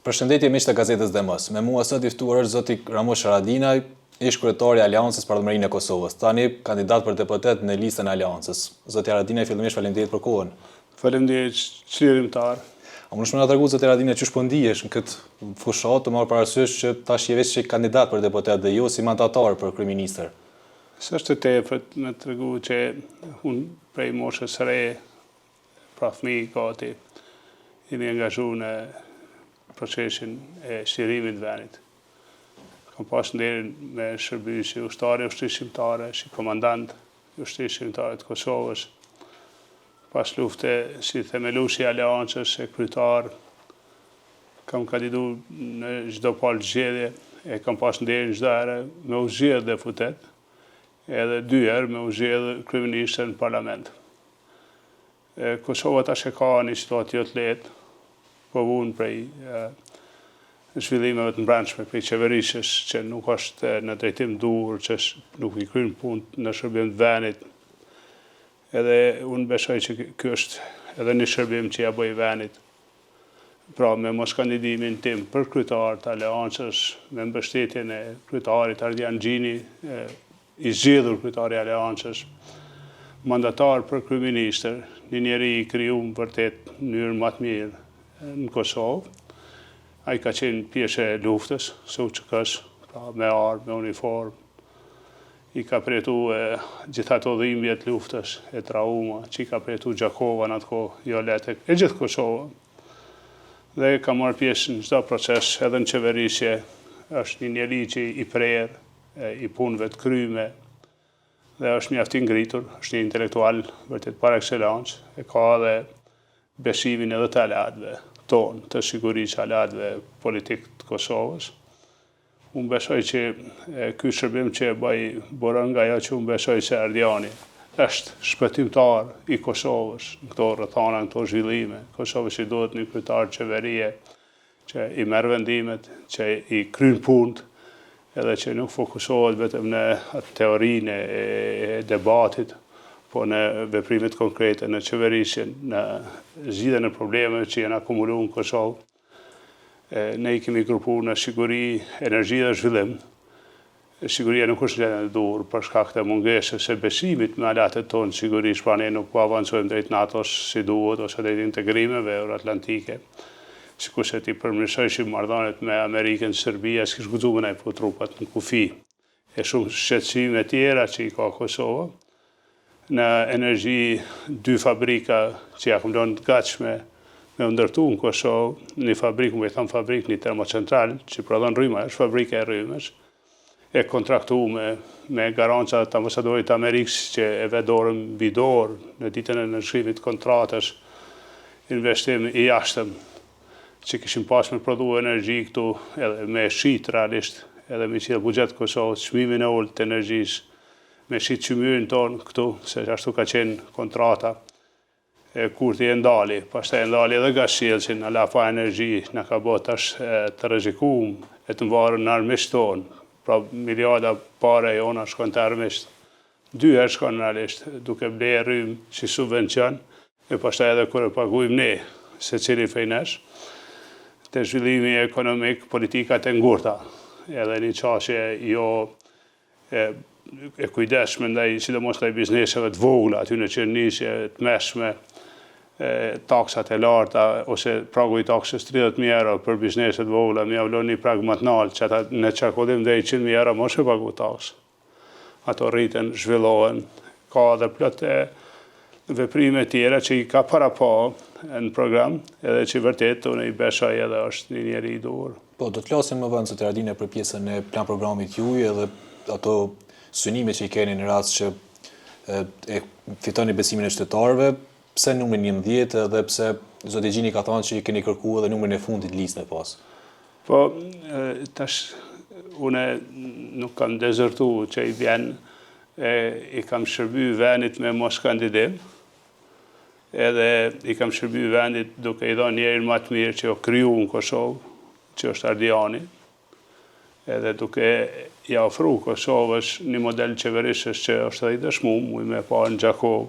Përshëndetje miq të gazetës Demos. Me mua sot i ftuar është zoti Ramush Haradinaj, ish kryetari i Aleancës për Ardhmërinë e Kosovës. Tani kandidat për deputet në listën e Aleancës. Zoti Haradinaj, fillimisht faleminderit për kohën. Faleminderit çlirimtar. A mund të na tregosh zoti Haradinaj çu po ndihesh në këtë fushat të marrë parasysh që tash je vetë kandidat për deputet dhe jo si mandatar për kryeministër? S'është të tepërt me tregu që unë prej moshës së re, pra fëmijë gati, jemi angazhuar në procesin e shqirimit të vendit. Kam pas nderin me shërbyer si ushtari i ushtrisë shqiptare, si komandant i ushtrisë shqiptare të Kosovës. Pas lufte si themeluesi i Aleancës e kryetar, kam kandiduar në çdo palë zgjedhje e kam pas nderin çdo herë me u zgjedh deputet, edhe 2 herë me u zgjedh kryeministër në parlament. Kosova tash e ka një situatë jo të lehtë, po vunë prej zhvillimeve të mbrëmshme, prej qeverisjes që nuk është në drejtim duhur, që nuk i kryen punë në shërbim të vendit. Edhe unë besoj që ky është edhe një shërbim që ja bëj vendit. Pra me mos kandidimin tim për kryetar të Aleancës, me mbështetjen e kryetarit Ardian Xhini, i zgjedhur kryetari i Aleancës, mandatar për kryeministër, një njeri i krijuar vërtet në mënyrë më të mirë në Kosovë. Ai ka qenë pjesë e luftës, SUÇK-s, pra me armë, me uniformë. I ka përjetu gjitha ato dhimbje të luftës, e trauma, që i ka përjetu Gjakova në atë kohë, jo lehtë, e gjithë Kosova. Dhe ka marrë pjesë në çdo proces, edhe në qeverisje, është një njeri që i prerë, i punëve të kryme, dhe është mjaft i ngritur, është një intelektual vërtet par excellence, e ka edhe besimin edhe të aleatëve tonë, të sigurisë aleatëve politikë të Kosovës. Unë besoj që ky shërbim që e bëj borën nga ajo që unë besoj se Ardiani është shpëtimtar i Kosovës në këto rrethana, në këto zhvillime. Kosovës i duhet një kryetar qeverie që i merr vendimet, që i kryen punët, edhe që nuk fokusohet vetëm në teorinë e debatit, po në veprimet konkrete, në qeverisjen, në zgjidhjen e problemeve që janë akumuluar në Kosovë. Ne i kemi grupuar në siguri, energji dhe zhvillim. Siguria nuk është gjendje e duhur për shkak të mungesës së besimit me aleatët tonë sigurisht, pra ne nuk po avancojmë drejt NATO-s si duhet ose drejt integrimeve euroatlantike. Sikurse ti përmirësoheshin marrëdhëniet me Amerikën, Serbia, s'kish guxuar ne po trupat në kufi. E shumë shqetësime tjera që i ka Kosova. Në energji 2 fabrika që ja kam lënë të gatshme me ndërtu në Kosovë, një fabrikë, më i tham fabrikë, një termocentral që prodhon rrymë, është fabrika e rrymës, e kontraktuar me garanca të ambasadorit të Amerikës që e vedorën bidor në ditën e nënshkrimit të kontratës, investim i jashtëm që kishim pas me prodhu energji këtu edhe me shit realisht, edhe me qithë buxhet Kosovës, çmimin e ulët të energjisë, me shit qymyrin tonë këtu, se ashtu ka qenë kontrata, Kurti e ndali, pastaj e ndali edhe Gazshell që në lafa energji në ka bërë tash të rrezikuar e të mbarën në armisht tonë, pra miliarda pare jona shkon të armisht. 2 herë shkon realisht, duke blerë rrymë si subvencion, e pastaj edhe kur e paguajmë ne, secili fejnesh, të zhvillimi ekonomik, politikat e ngurta, edhe një qasje jo e kujdesshme ndaj sidomos ndaj bizneseve të vogla, aty në qenisje të meshme, taksat e larta, ose pragu i taksës 30.000 euro për bizneset të vogla, mi avlon një prag më të lartë, që ata në çarkullim deri 100.000 euro mos e pagu taksë. Ato rriten, zhvillohen, ka edhe plot veprime tjera që i ka para pa në program, edhe që vërtet unë i besoj edhe është një njeri i duhur. Po, do të flasim më vonë zoti Haradinaj për pjesën e plan programit juaj edhe ato synime që i keni në rast që e fitoni besimin e qytetarëve, pse numri 11 edhe pse zoti Xhini ka thënë që i keni kërkuar edhe numrin e fundit listën e pas. Po, tash unë nuk kam dezertuar që i vjen, i kam shërbyer vendit me mos kandidim, edhe i kam shërbyer vendit duke i dhënë njerin më të mirë që o kriju në Kosovë, që është Ardiani, edhe duke i ofru Kosovës një model qeverisës që është edhe i dëshmuar, muj me pa në Gjakovë,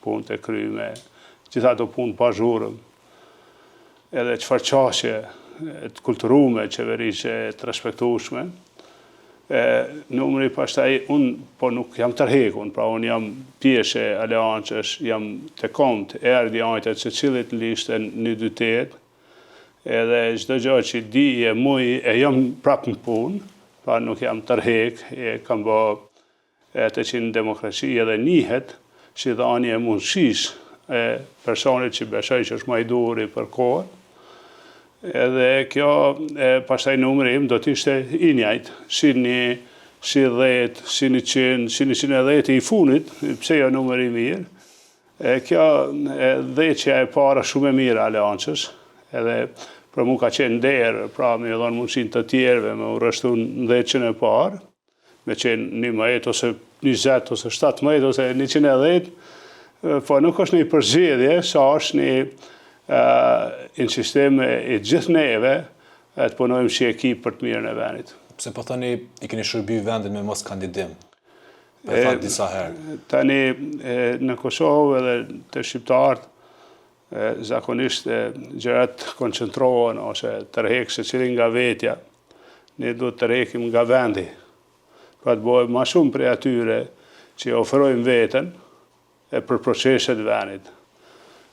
punë të kryme, gjitha të punë pa zhurëm, edhe çfarë qasje të kulturume, qeverishe të respektueshme. Numri pastaj unë nuk jam tërhequr, pra unë jam pjesë e aleancës, jam të komt, erdhi ajtet se cilit listën 1-2-8, edhe çdo gjë që di e muj e jam prapë në punë, pra nuk jam tërheq, e kam bë të që në demokraci edhe njihet si dhënie e mundësisë e personit që besoj që është më i duri për kohën. Edhe kjo, pastaj numri im do t'ishte i njëjtë, si 10, si 100, si 100, si 110 i funit, pse jo numri i mirë. Kjo 10 e para shumë e mirë aleancës, edhe për mu ka qenë derë, pra me dhonë mundësin të tjerëve, me u rështu në 10 e parë, me qenë 11 ose 20 ose 17 ose 110, po nuk është një përzgjedhje, sa është një insistim i gjithë neve të punojmë si ekip për të mirën e vendit. Pse po thoni i keni shërby vendin me mos kandidim? Po e thatë disa herë. Tani në Kosovë edhe të shqiptarët zakonisht gjërat koncentrohen ose tërheq secili nga vetja. Ne duhet të tërheqim nga vendi. Pra të bëjmë më shumë prej atyre që ofrojmë veten për proceset vendit.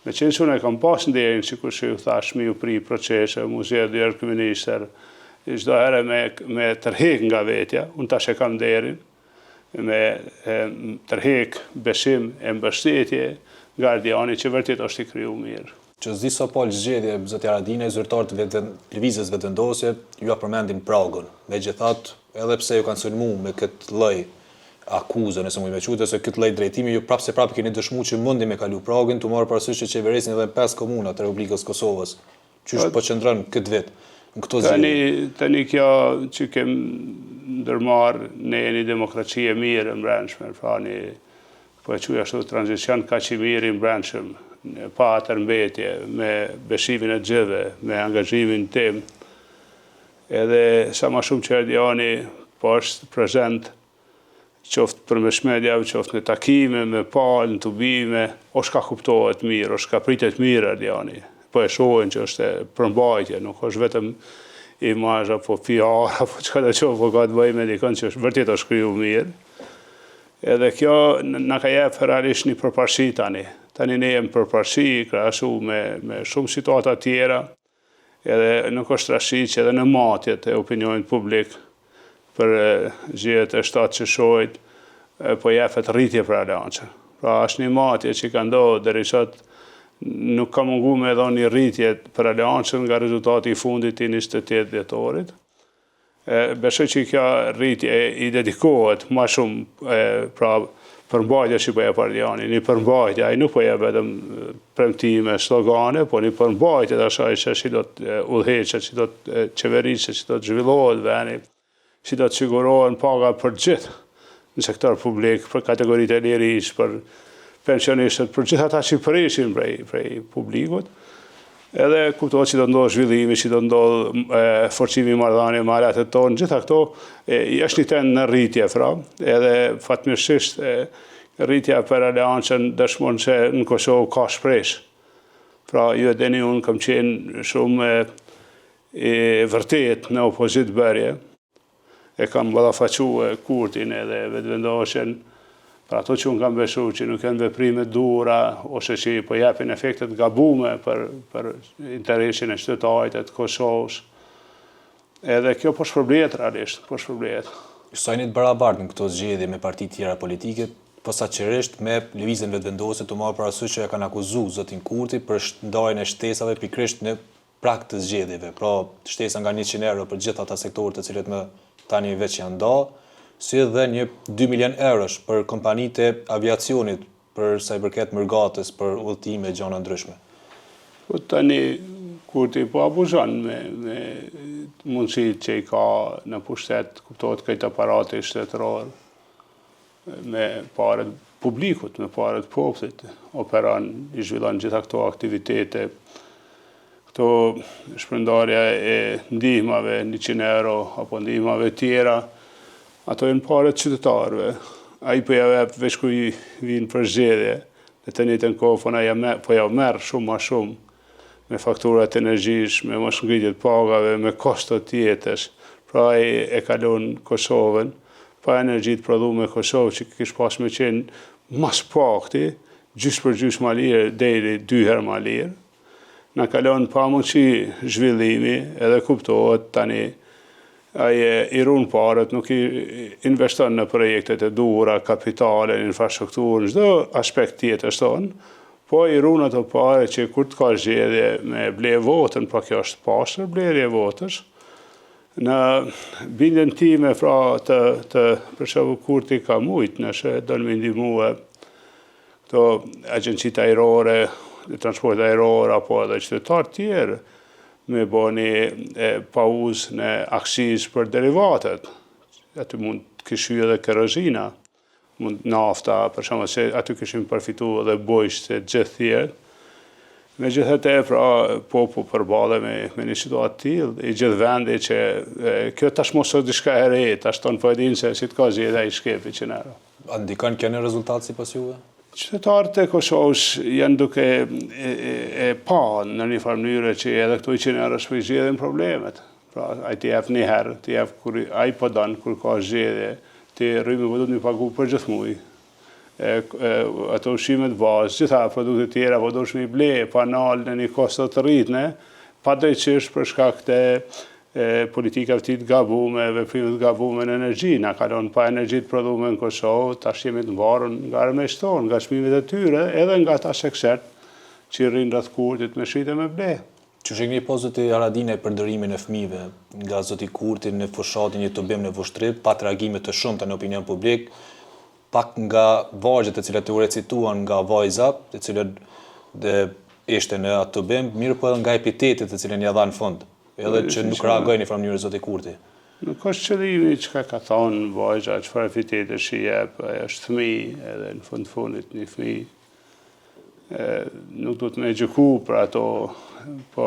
Me qenë që unë e kam pas nderin, që kërë që ju thash mi u pri procese, muzea djerë këminister, çdo herë me tërheq nga vetja, unë tash e kam nderin, me tërheq besim e mbështetje nga Ardiani që vërtet është i kriju mirë. Që s'di sa palë zgjedhje, zotja Haradinaj, zyrtarët lëvizjes vetëvendosje, ju përmendin pragun. Megjithatë, edhe pse ju kanë sulmu me këtë lloj akuzë, nëse mund me quajtë, se këtë lloj drejtimi ju prapë keni dëshmuar që mundi me kalu pragin, të marrë parasysh që qeverisin edhe 5 komuna të Republikës Kosovës. Qysh po qëndron këtë vit në këto zgjedhje? Tani kjo që kem ndërmarrë në një demokraci e mirë e brendshme, pra një po e quaj ashtu tranzicion kaq i mirë i brendshëm, pa tërmbetje, me besimin e gjithëve, me angazhimin tim. Edhe sa më shumë që Ardiani po është prezent qoftë përmes mediave, qoftë në takime, me palë, në tubime, o shka kuptohet mirë, o shka pritet mirë Ardiani. Po e shohin që është përmbajtje, nuk është vetëm imazh apo PR, apo çka do qoftë, po ka të bëjë me dikon që është vërtet është kriju mirë. Edhe kjo na ka jepë realisht një përparësi tani. Tani ne jemi përparësi, krahasu me shumë situata tjera, edhe nuk është rashit që edhe në matjet e opinionit publik, për zgjedhjet e 7 qershorit, po jepet rritje për aleancën. Pra është një matje që ka ndodhur deri sot, nuk ka mungu me dhënë një rritje për aleancën nga rezultati i fundit i 28 dhjetorit. Besoj që kjo rritje i dedikohet më shumë pra përmbajtja që po jep Ardiani, një përmbajtje, ai nuk po jep vetëm premtime, slogane, po një përmbajtje të asaj që si do të udhëheqet, si do të qeverisë, si do të zhvillohet vendi, si do të sigurohen paga për gjithë në sektor publik, për kategoritë e lirisë, për pensionistët, për gjithë ata që përishin prej publikut. Edhe kuptohet që do të ndodhë zhvillimi, që do të ndodhë forcimi i marrëdhënieve me aleatë tonë, gjitha këto është një tend në rritje, fra, edhe fatmirësisht rritja për aleancën dëshmon se në Kosovë ka shpresë. Pra, ju e dini, unë kam qenë shumë i vërtet në opozit bërje, e kam ballafaque Kurtin edhe vetëvendosjen, për ato që unë kam besu që nuk janë veprime dura, ose që po japin efektet gabume për interesin e qytetarit të Kosovës. Edhe kjo po shpërblet realisht, po shpërblet. Sajnit barabartë në këto zgjedhje me parti tjera politike, posaçërisht me lëvizjen vetëvendosje të marrë parasysh që ja kanë akuzuar zotin Kurti për ndarjen e shtesave pikërisht në prag të zgjedhjeve. Pra, shtesa nga 100 euro për gjithë ata sektorët të cilët më tani veç janë nda, si edhe një 2 milion eurosh për kompanitë e aviacionit, për sa i përket mërgatës, për udhëtime e gjëra ndryshme. Po tani Kurti po abuzon me mundësitë që i ka në pushtet, kuptohet këtë aparati shtetëror, me parët publikut, me parët popullit, operon, i zhvillon gjitha këto aktivitete, këto shpërndarja e ndihmave 100 euro apo ndihmave tjera, ato janë parët qytetarëve. Ai po ja jep veç kur vinë për zgjedhje, dhe të njëjtën kohë po ja merr shumë më shumë me fakturat energjish, me mos ngritjet pagave, me kostot jetës. Pra e kalon Kosovën, pa energji të prodhuar me Kosovë që kish pas me qenë mas pakti, gjysh për gjysh ma lirë, deri 2 herë ma lirë. Na kalon pa mundësi zhvillimi, edhe kuptohet tani aje i runë parët, nuk i investon në projektet e duhura, kapitale, infrastrukturë, çdo aspekt tjetër tonë, po i runë ato pare që kur të ka zgjedhje me ble votën, pra kjo është pastër blerje votës. Në bindjen time pra për shembull Kurti ka mujt nëse do më ndihmue këto agjencitë ajrore, transport ajror apo edhe qytetarë tjerë me bëni pauzë në aksizë për derivatet. Aty mund të kishë edhe kerozina, mund nafta, për shembull se aty kishim përfituar edhe bojsh të gjithë tjerë. Megjithatë, pra, po përballet me një situatë të tillë, i gjithë vendi që kjo tash mos është diçka e re, tash tonë po e dinë se si të ka zgjedhja i shkepi që nërë. A ndikon kjo në rezultat sipas juve? Qytetarët e Kosovës janë duke e pa në një farë mënyrë që edhe këto i qenerës për i zgjedhin problemet. Pra, ai t'i jep një herë, t'i jep kur ai po don kur ka zgjedhje, ti rrymë po duhet më pagu për gjithmonë. Ato ushqimet bazë, gjitha produktet tjera, po do shmi ble, pa nalë në një kostot të rritne, pa drejtësisht për shkak të politikave të gabume, veprimet të gabume në energji. Na kalon pa energji të prodhume në Kosovë, tash jemi të mbarën nga armeshton, nga çmimet e tyre, edhe nga ata seksert që rrinë rreth Kurtit me shite me ble. Që shikni po zoti Haradinaj për dërimin e fëmijëve nga zoti Kurti në fushatin një Tubim në Vushtrip, pa reagime të shumta në opinion publik, pak nga vargjet e cilat u recituan nga vajza, të cilët ishte në atë Tubim, mirë po edhe nga epitetet të cilën ja dha në fund, edhe që nuk reagojnë në farë mënyrë zoti Kurti. Nuk është qëllimi çka ka thonë vajza, çfarë epitete që jep, është fëmijë, edhe në fundit një fëmijë. Nuk duhet me gjyku për ato, po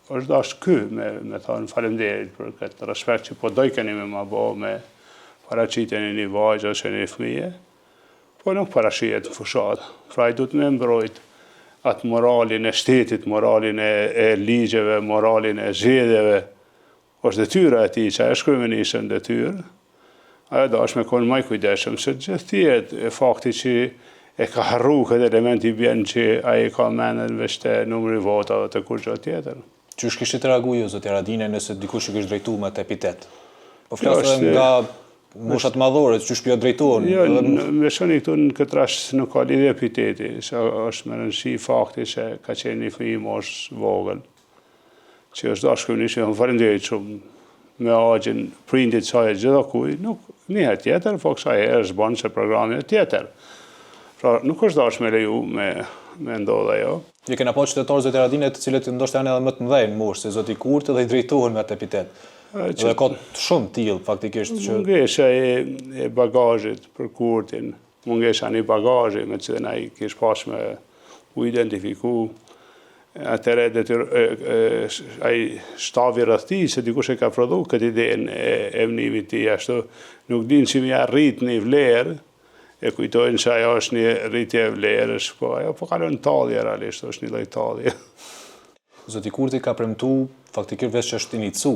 është dashur ky me thonë faleminderit për këtë respekt që po dojkeni me ma bo me paraqitjen e një vajze ose një fëmije, po nuk parashihet në fushat. Pra i duhet me mbrojt atë moralin e shtetit, moralin e ligjeve, moralin e zgjedhjeve. Është detyra e tij, që është kryeministër detyrë. Ajo dash me kon më i kujdesshëm se gjithë tjetër e fakti që e ka harru këtë element i bjen që ai ka mendën veç të numri votave të kur gjë tjetër. Qysh kishit reaguar ju zoti Haradinaj nëse dikush i kishte drejtuar me atë epitet? Po flas nga moshat madhore, që shpjo drejtohen. Jo, me shoni këtu në këtë rast nuk ka lidhje epiteti, se është me rëndësi fakti se ka qenë një fëmijë mosh vogël, që është dashur kryeministri, unë falenderoj shumë me agjën prindit saj gjitha kuj, nuk një herë tjetër, po kësaj herë është bën se programi tjetër. Pra nuk është dashur me leju me ndodha jo. Ju kena pa qytetarë zoti Haradinaj të cilët ndoshta janë edhe më të mëdhenj moshë se zoti Kurti dhe i drejtohen me atë epitet. Dhe ka shumë tillë faktikisht që mungesa e bagazhit për Kurtin, mungesa një bagazhi me cilën ai kish pas me u identifiku. Atëre ai shtavi rreth tij se dikush e ka prodhu këtë idenë e vënimit të tij ashtu, nuk din si më arrit në vlerë, e kujtojnë se ajo është një rritje e vlerës, po ajo po kalon tallje realisht, është një lloj tallje. Zoti Kurti ka premtuar faktikisht vetë që është inicu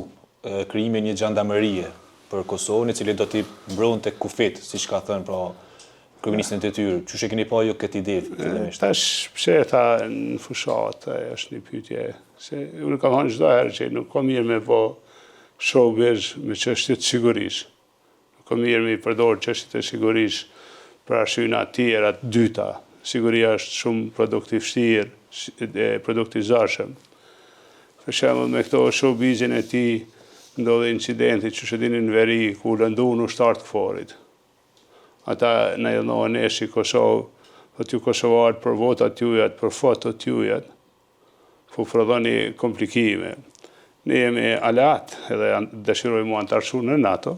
krijimi një gjandarmerie për Kosovën, i cili do t'i mbronte kufit, siç ka thënë pra kryeministri i detyrë. Çu e keni pa ju këtë ide fillimisht? Tash pse tha në fushat, është një pyetje. Se unë kam thënë çdo herë që nuk ka mirë me bë showbiz me çështje të sigurisë. Nuk ka mirë me përdor çështje të sigurisë për arsye të tjera të dyta. Siguria është shumë produkt i vështirë, produkt i zarshëm. Për shembull me këto showbizin e tij ndodhi incidenti që shëdini në veri ku lëndu në ushtarë të këforit. Ata në jelnohen nesh i Kosovë, të ju Kosovarët për votat tjujat, për fotot tjujat, po prodhoni komplikime. Ne jemi alat edhe dëshirojmë mu antarësu në NATO.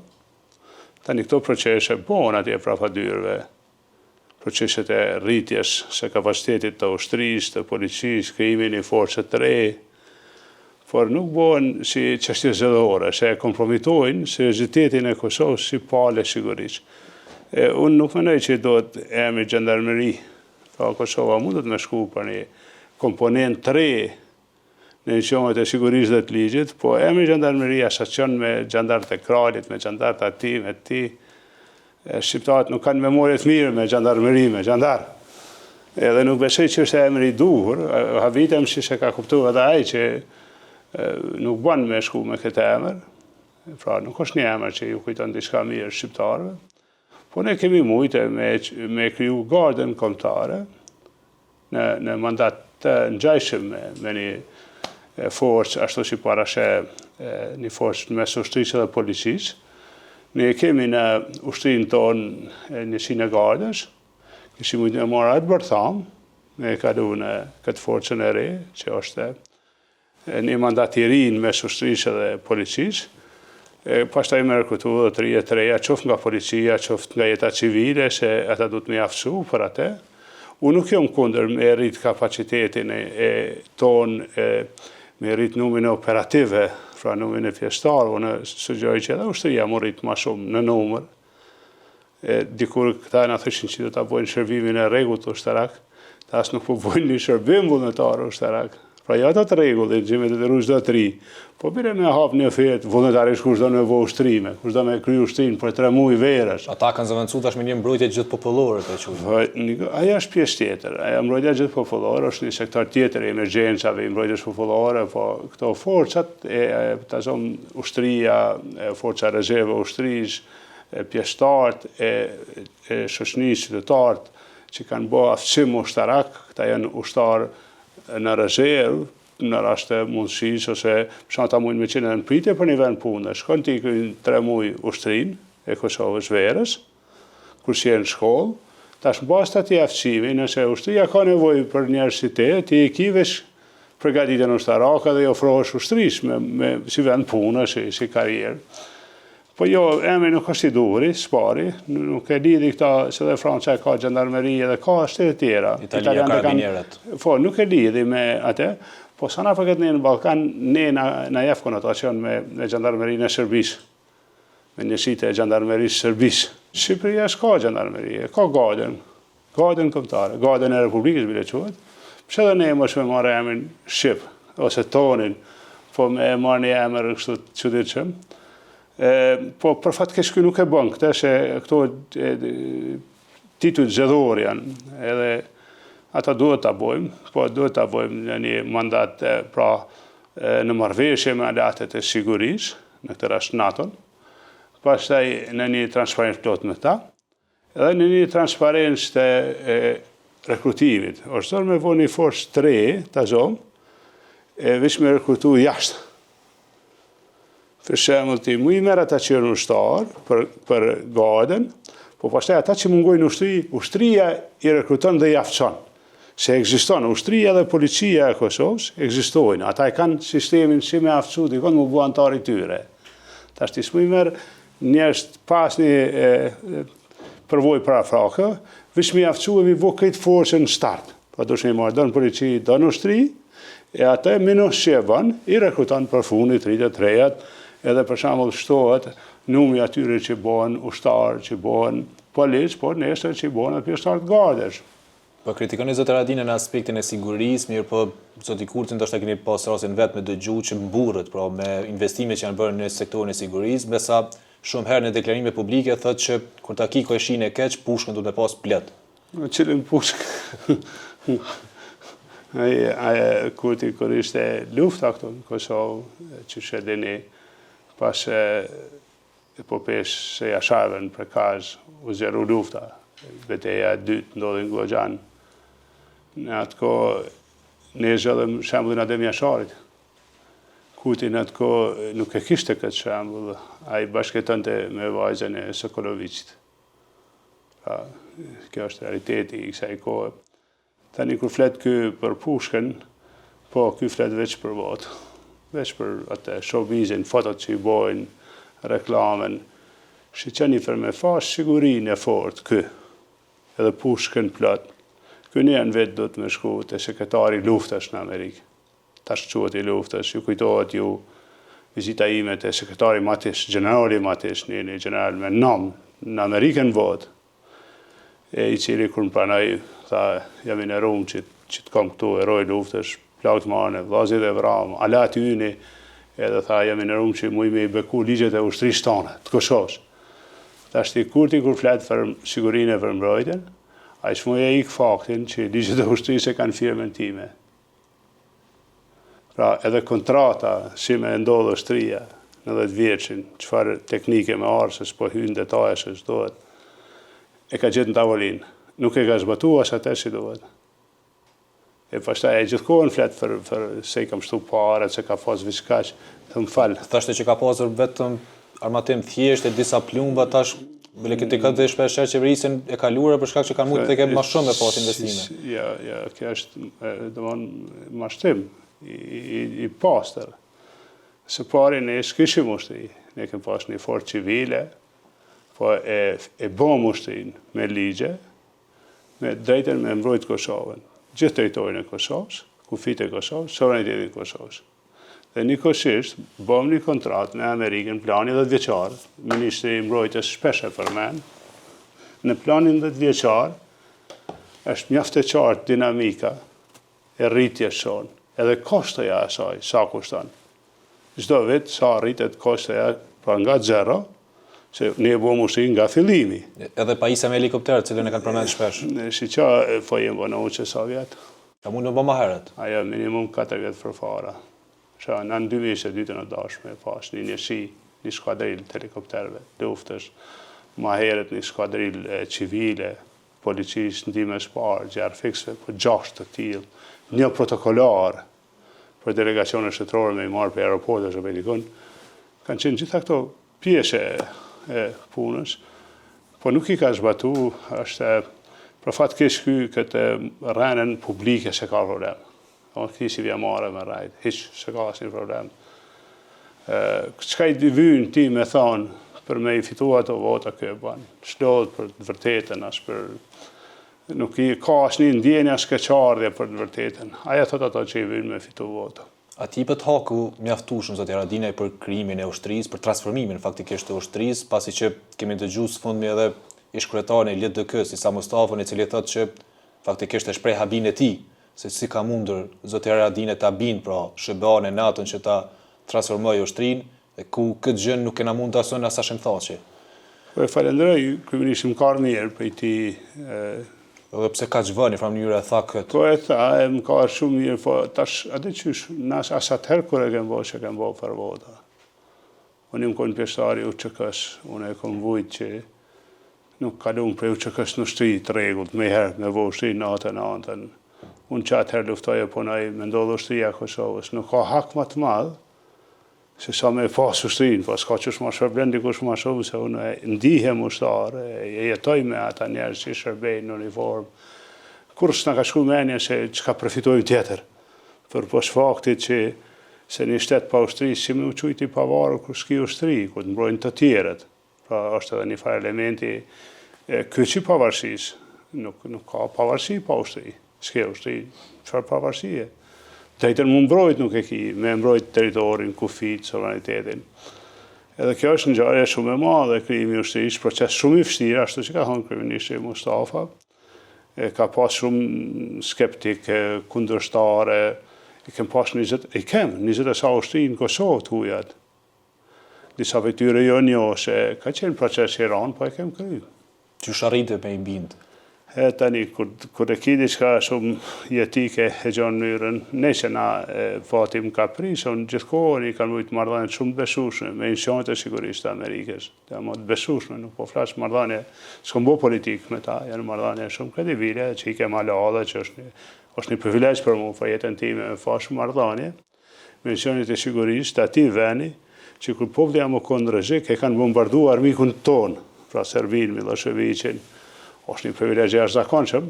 Tani këto procese bon atje prafadyrve, proceset e rritjes së kapacitetit të ushtrisë, të policisë, krijimin i forcët të re, por nuk bëhen si çështje zgjedhore, se kompromitojnë seriozitetin e Kosovës si pale sigurisht. Unë nuk mendoj që do të emri gjandarmeri, pra Kosova mundet me shku për një komponent të re në inqomet e sigurisë dhe të ligjit, po emri Gjandarmeria shaqon me gjandarët e kralit, me gjandarët ati, me ti. Shqiptarët nuk kanë memorie të mirë me gjandarmeri, me gjandar. Edhe nuk besoj që është emri i duhur, habitem që ka kuptuar edhe ai që nuk bën me shku me këtë emër. Pra nuk është një emër që ju kujton diçka mirë shqiptarëve. Po ne kemi mujtë me kriju gardën kombëtare në mandat të ngjajshëm me një forcë ashtu si parashe një forcë mes ushtrisë dhe policisë. Ne kemi në ushtrinë tonë 100 gardësh, kishim mujtë me marrë atë bërtham, me kalu në këtë forcën e re, që është një mandat i rinë mes ushtrisë dhe policisë. Pastaj me rekrutu dhe të reja, qoftë nga policia, qoftë nga jeta civile, se ata du të me aftësu për atë. Unë nuk jom kundër me rritë kapacitetin e tonë, me rritë numrin operative, pra numrin e pjesëtarë, unë sugjoj që edhe ushtria më rritë ma shumë në numër. Dikur këta në thëshin që do të bojnë shërbimin e rregullt të ushtarak, ta asë nuk po bojnë një shërbim vullnetar ushtarak. Pra ja të rregullit, gjimet e të ru çdo të ri. Po bire me hap një fetë vullnetarisht kush do në vo ushtrime, kush do me kry ushtrinë për 3 muaj verësh. Ata kanë zëvendësuar tash me një mbrojtje gjithë popullore të quajtur. Aja është pjesë tjetër. Aja mbrojtja gjithë popullore është një sektor tjetër i emergjencave, i mbrojtjes popullore, po këto forcat ta zon ushtria, forca rezerve ushtrisë, pjesëtarët e shoqënisë qytetarët që kanë bë aftësim ushtarak, këta janë ushtarë në rezervë, në rast të mundësisë, ose përshana ta mujnë me qenë në pritje për një vend punë. Shkon t'i kryjnë 3 muaj ushtrinë e Kosovës verës, kur që në shkollë, tash në bas të ati aftësimi, nëse ushtria ka nevojë për njerësitet, ti e kivesh përgatitjen ushtarake dhe i ofrohesh ushtrisë si vend punë, si karrierë. Po jo, emri nuk është i duhuri, spari, nuk e lidhi këta, se dhe Franca ka gjandarmeri dhe ka shtetet tjera. Italia karabinierët. Po, nuk e lidhi me atë, po sa na përket ne në Ballkan, ne na jep konotacion me gjandarmerinë e Shërbisë, me njësitë e gjandarmerisë Shërbisë. Shqipëria s'ka gjandarmeri, ka gardën kombëtare, gardën e Republikës bile quhet. Pse edhe ne mos me marrë emrin Shqip, ose tonin, po me marrë një emër kështu të çuditshëm. Po për fat keq ky nuk e bën këtë, se këto titull zgjedhor janë, edhe ata duhet ta bojmë, po duhet ta bojmë në një mandat pra në marrëveshje me aleatet e sigurisë, në këtë rast NATO-n, pastaj në një transparencë plot me ta, edhe në një transparencë të rekrutimit. Është me vënë një forcë të re, ta zonë, veç me rekrutu jashtë. Për shembull, ti mu i merr ata që janë ushtarë për gardën, po pastaj ata që mungojnë ushtria i rekruton dhe i aftëson. Se ekziston ushtria dhe policia e Kosovës, ekzistojnë. Ata e kanë sistemin si me aftësu, dikon mu bu antar i tyre. Tash ti s'mu i merr njerëz pas një përvojë parafrake, veç me aftësu e mi vu këtë forcën në start. Po dush me marrë do në polici, do në ushtri, e ata minus që e bën, i rekruton për fundit, rritet rejat, edhe për shembull shtohet numri atyre që bëhen ushtarë, që bëhen polic, por nesër që bëhen pjesëtarë të gardësh. Po kritikoni zotër Haradinaj në aspektin e sigurisë, mirë po zoti Kurti ndoshta keni pas rastin vetë me dëgju që mburret, pra me investimet që janë bërë në sektorin e sigurisë, mbesa shumë herë në deklarime publike thotë që kur ta ki kojshin e keq, pushkën duhet të pas plot. Në cilën pushkë? Ai Kurti kur ishte lufta këtu në Kosovë, që shedeni pas epopes se jasharëve në Prekaz, u zgjeru lufta. Betejë e dytë ndodhi në Goxhan. Në atë kohë, ne zgjodhëm shembullin Adem Jasharit. Kurti në atë kohë nuk e kishte këtë shembull, ai bashkëtonte me vajzën e Sokolovicit. Pra, kjo është realiteti i kësaj kohe. Tani kur flet ky për pushkën, po ky flet veç për votë. Veç për atë showbizin, fotot që i bojnë, reklamen, shqyqen i me fash sigurinë e fort, ky, edhe pushkën plot. Ky njën vetë do të me shku të sekretari luftash në Amerikë. Tash quhet i luftash, ju kujtohet ju vizita ime të sekretari Matish, generali Matish, një general me nom në Amerikën votë, i cili kur më pranoj, tha, jam i në Rumë që të kom këtu eroj luftash, plagë të marrën e vllazit e vram, ala tyni, edhe tha jam i nërum që muj me i beku ligjet e ushtrisë tone, të Kosovës. Tashti kur flet për sigurinë e për mbrojtjen, ai shmoj e ik faktin që ligjet e ushtrisë kanë firmën time. Pra edhe kontrata si me ndodhë ushtria në 10 vjeçin, çfarë teknike me arë, se s'po hyn detaje se s'dohet, e ka gjetë në tavolinë. Nuk e ka zbatuar as atë si duhet. E pastaj e gjithkohën flet për se i kam shtu parë, se ka pas diçka, thëm fal. Thashte që ka pasur vetëm armatim thjesht e disa plumba, tash bile këtë këtë shpesh qeverisën e kaluar për shkak që kanë mund të kenë më shumë me pas investime. Ja, kjo është domthonë mashtim i pastër. Së pari ne s'kishim ushtri, ne kemi pas një forcë civile, po e bëm ushtrin me ligje, me drejtën me mbrojt Kosovën. Gjithë territorin e Kosovës, kufit e Kosovës, sovranitetin e Kosovës. Dhe njëkohësisht bëm një kontratë me Amerikën, plani 10 vjeçar, Ministri i Mbrojtjes shpesh e përmend. Në planin 10 vjeçar është mjaft e qartë dinamika e rritjes sonë, edhe kostoja e saj, sa kushton. Çdo vit sa rritet kostoja, pra nga zero, se ne e bëm ushtrin nga fillimi. Edhe pajisja me helikopter, cilën e kanë përmendur shpesh. Si qa po jem bëna unë që sa vjetë? Ka mund në bëma herët? Ajo, minimum 4 vjetë për fara. Qa në 2022 në dashme, pas një njëshi, një skuadril të helikopterve, luftësh, ma herët një skuadril civile, policisë, ndime shparë, gjerë fiksve, po 6 të tillë, një protokollar për delegacione shtetërore me i marrë për aeroportet e Shërbejtikun, kanë qenë gjitha këto pjesë e punës, po nuk i ka zbatu, është për fat keq këtë rrenën publike se ka problem. Këti si vja marrë me rajt, hiq se ka asnjë problem. Çka i vynë ti me thonë për me i fitu ato vota kjo e banë, shlodhë për të vërtetën, as për nuk i ka asnjë ndjenja as keqardhje për të vërtetën. Aja thot ato që i vynë me fitu vota. A tipet haku mjaftueshëm zoti Haradinaj për krijimin e ushtrisë, për transformimin faktikisht të ushtrisë, pasi që kemi dëgjuar së fundmi edhe ish-kryetarin e LDK-s, Isa Mustafën, i cili thotë që faktikisht e shpreh habin e tij, se si ka mundur zoti Haradinaj ta bind pra SBA-n e NATO-n që ta transformojë ushtrinë, dhe ku këtë gjë nuk kena mund të ason as ashëm thaçi. Po e falenderoj kryeministin më ka mirë për ti. Edhe pse ka çvëni në mënyrë e tha këtë. Po e tha, më ka shumë mirë, po tash atë qysh, nas as atëherë kur e kem bëu që kem bëu për vota. Unë më kon pjesëtari UÇK-s, unë e kom vujt që nuk kalon për UÇK-s në shtri të rregullt, me herë me vë ushtri natën. Unë që atëherë luftoj e punoj me ndodhë ushtria Kosovës. Nuk ka hak më të madh se sa me pas ushtrinë, po s'ka qësh ma shërblen dikush ma shumë, se unë ndihem ushtar, e jetoj me ata njerëz që shërbejnë në uniform. Kur s'na ka shku menja se që ka përfitojmë tjetër, për posh faktit që se një shtet pa ushtri, si me u qujti pavarur kur s'ki ushtri, ku të mbrojnë të tjerët. Pra është edhe një farë elementi kyçi pavarësisë, nuk ka pavarësi pa ushtri, s'ke ushtri, çfarë pavarësie. Drejtën më mbrojt nuk e ki, me mbrojt teritorin, kufit, sovranitetin. Edhe kjo është ngjarje shumë e madhe, krijimi i ushtrisë, proces shumë i vështirë, ashtu që ka thënë kryeministri Mustafa, ka pas shumë skeptik, kundërshtare, i kem 20 e sa ushtri në Kosovë të hujat. Disa për tyre jo njohse, ka qenë proces i ranë, po e kem kryu. Qysh arrite me i bind? Tani, kur e ki diçka shumë jetike e gjonë mënyrën, ne që na fatim ka prisë, unë gjithkohën i kanë mujtë marrëdhënie shumë beshueshme me institucionet e sigurisë të Amerikës. Më të beshueshme, nuk po flas marrëdhënie, s'kom bo politik me ta, janë marrëdhënie shumë kredibile, që i kem ala edhe që është një privilegj për mua për jetën time me fash marrëdhënie me institucionet e sigurisë të atij veni që kur populli jam kundër rrezik e kanë bombarduar armikun ton, pra Serbin, Miloševićin. Është një privilegj jashtëzakonshëm,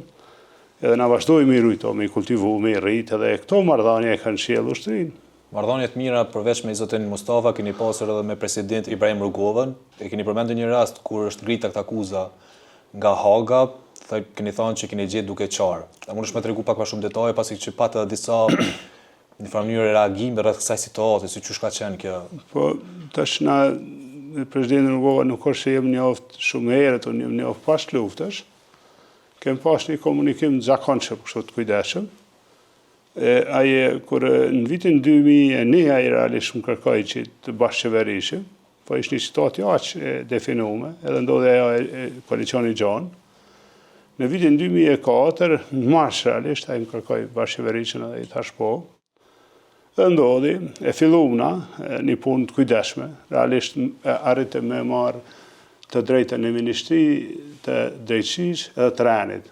edhe na vazhdojmë i rujto, me i kultivu, me i rrit, edhe këto marrëdhënie kanë sjellë ushtrinë. Marrëdhënie të mira përveç me zotin Mustafa keni pasur edhe me president Ibrahim Rugovën, e keni përmendur një rast kur është ngritur këtë akuzë nga Haga, keni thënë që keni gjetë duke qarë. A mundesh më tregu pak më shumë detaje pasi që patë edhe disa në farë mënyrë reagime rreth kësaj situate, si çush ka qenë kjo? Po tash na presidenti Rugova nuk është se jem njoft shumë herët, unë jem njoft pas luftës, kem pas një komunikim të zakonshëm, kështu të kujdesshëm, Aje, kur në vitin 2001, aje realisht më kërkoj që të bashkëqeverishë, po ishtë një situatë aqë definume, edhe ndodhe ajo koalicioni gjanë. Në vitin 2004, në mars realisht, aje më kërkoj bashkëqeverishën edhe i thash po. Dhe ndodhi, e fillumna një punë të kujdeshme, realisht arritëm me marë të drejtën në Ministri të Drejtësisë edhe të Renit.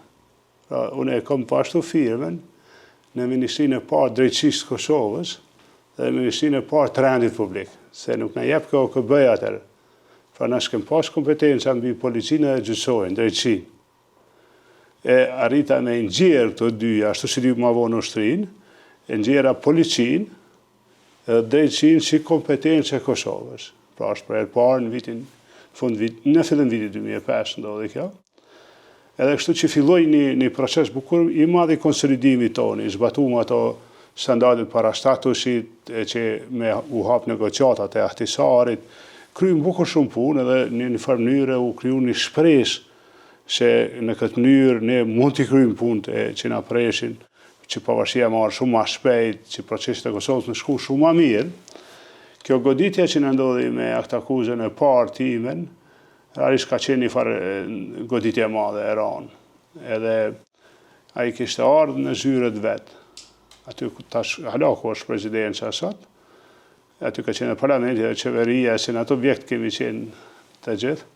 Pra, unë e kom pashtu firmen në Ministrinë e parë Drejtësisë të Kosovës dhe në Ministrinë e parë të Rendit Publik, se nuk në jep kjo këbëj atër. Pra, në shkem pas kompetenca mbi policinë e gjysojnë, drejtësinë. E arrita me nxjerë këto dyja, ashtu si dy ma vonë ushtrinë, e nxjera policinë dhe drejtësinë si kompetencë e Kosovës. Pra, është për e parë në vitin, në fillim vitit 2005 ndodhi kjo. Edhe kështu që filloj një proces bukur i madh i konsolidimit tonë, i zbatuam ato standardet parastatusit që me u hap negociatat e ahtisarit, kryem bukur shumë punë edhe në një farë mënyrë u kriju një shpresë se në këtë mënyrë ne mund t'i kryem punët që na preshin, që pavarësia marrë shumë ma shpejt, që procesit e Kosovës në shku shumë ma mirë. Kjo goditja që në ndodhi me aktakuzën e parë timen, realisht ka qenë një farë goditje madhe e ranë. Edhe a i kishte ardhë në zyrët vetë. Aty tash halaku është prezidentë që asat. Aty ka qenë parlamenti dhe qeveria, se në ato objekt kemi qenë të gjithë.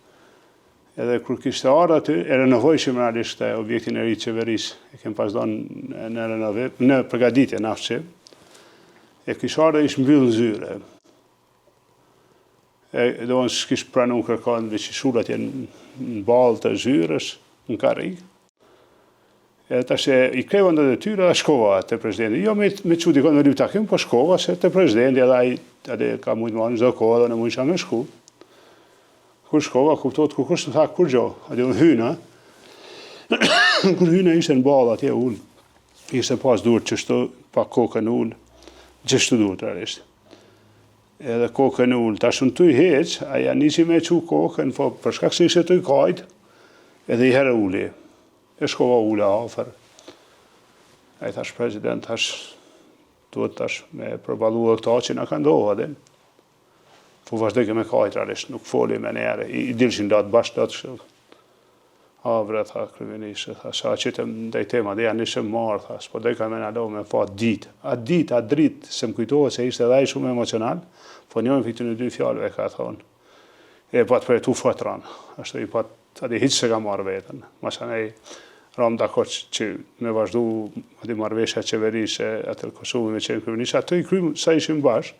Edhe kur kishte ardhë aty, e renovojshim realisht objektin e ri qeverisë. E kem pas donë në përgatitje në afqim. E kishte ardhë ishë mbyllë në zyre. Do në s'kish pranu kërkan dhe që shurat jenë në balë të zyrës, në karrikë. E tash i kreva në dhe tyre dhe shkova të presidenti. Jo me që dikon me lypë takim, po shkova se të presidenti edhe ka mujtë marrë në zdo kohë dhe në mujtë qa me shku. Kur shkova, kuptot, kur kush në thakë kur gjo, adhe unë hyna. Kur hyna ishte në balë atje unë, ishte pas dur qështu, pa kokën unë, qështu dur të realisht. Edhe kokën ullë, ta shumë të i heqë, aja nisi me që kokën, po përshkak se ishe të i kajtë, edhe i herë ulli. E shkova ullë afer. A i thash president, duhet tash me përbalu e këta që nga ka ndohë, adin. Po vazhdojke me kajtë, realisht, nuk foli me njerë, i dilshin datë bashkë datë shkëllë. Bre, tha, kryeministë, tha, sa qëtëm dejtema, dhe janë ishëm marë, tha, s'po dojka me në do me fa ditë. A dritë, se më kujtohet se ishte edhe i shumë emocional, po njojnë për këtë në dy fjallëve, ka thonë. E patë për e tu fëtëranë, ashtu i patë, adi hiqë se ka marë vetën. Masanej, ramë dakor që me vazhdu, adi marvesha qeverisë, atër Kosovë me qenë kryeministë, atë i krymë sa ishim bashkë,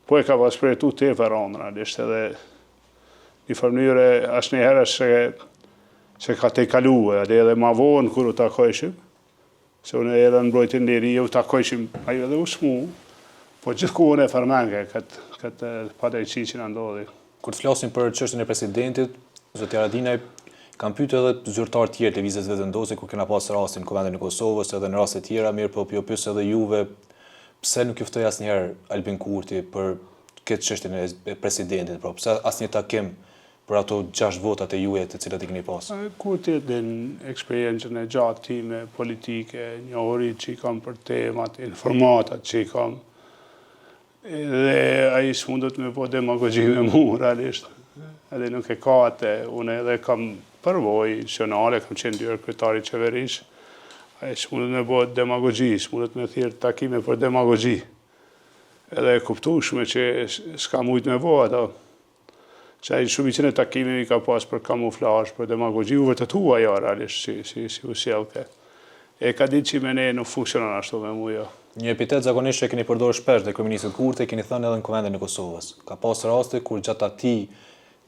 po e ka pas për e tu të e verandra, ishte edhe një farmënyre, asë një herë se ka te kaluë, edhe ma vonë kur u takojshim, se unë edhe në mbrojtën liri, u takojshim, ajo edhe u smu, po gjithë ku unë e farmenge këtë padrejtësi që në ndodhi. Kur të flasim për çështjen e presidentit, zotja Haradinaj, kam pyetur edhe zyrtar tjerë të lëvizjes vetëndose, kur kena pas rastin në Kuvendin e Kosovës, edhe në raste tjera, mirë po pyes edhe juve, pse nuk ju ftoi asnjëherë Albin Kurti për këtë çështjen e presidentit, pra pse asnjë takim për ato 6 votat e juaja të cilat i keni pas? Kurti din eksperiencën e gjatë time politike, njohurit që i kam për temat, informatat që i kam, dhe a i s'mundet me po demagogji me mu, realisht. Edhe nuk e ka atë, unë edhe kam përvoj nacionale, kam qenë dyrë kryetari qeverisë, a i s'mundet me po demagogji, s'mundet me thirë takime për demagogji. Edhe e kuptushme që s'ka mujtë me po ato. Që a i shumicën e takime i ka pas për kamuflash, për demagogji, u vërtet hua jo, realisht, si u sjellke. E ka ditë që me ne nuk funksionon ashtu me mu jo. Një epitet zakonisht që keni përdorur shpesh dhe kryeministit Kurti, keni thënë edhe në Kuvendin e Kosovës. Ka pas raste kur gjatë atij